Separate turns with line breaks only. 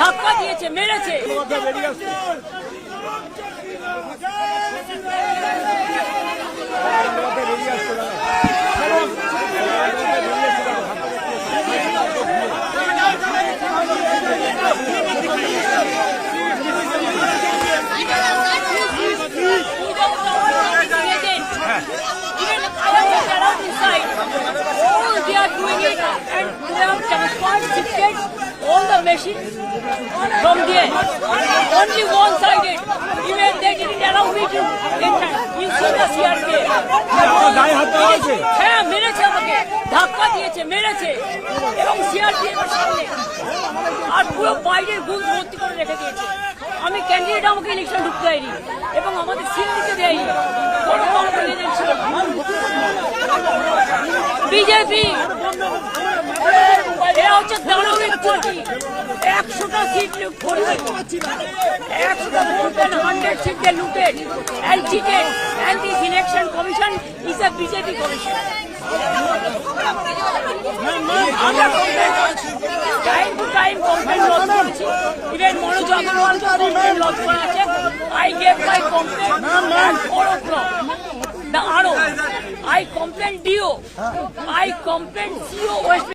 ধাক্কা দিয়েছে, মেরেছে। All the machines from there, only one-sided. Even they didn't allow me to enter. You see the CRPF. হ্যাঁ, মেরেছে আমাকে, ধাক্কা দিয়েছে, মেরেছে, এবং CRPF এর সামনে আর পুরো বাইরের গুণ ভর্তি করে রেখে দিয়েছে। আমি ক্যান্ডিডেট, আমাকে ইলেকশন ঢুকতে দেয়নি এবং আমাদের সিল দিতে দেয়নি। কোনো কনফিডেন্স ছিল বিজেপি। এরা হচ্ছে দানবিক পার্টি। 100টা সিট লুট করবে, 100টা more than 100 seat they looted and cheated, and this election commission is a BJP commission. আমরা time to time complain lodge করেছি, ইভেন মনোজ আগরওয়ালকে কমপ্লেন লজ করা আছে। I gave my complaint at 4 o'clock. The RO, I complained DO, I complained CO West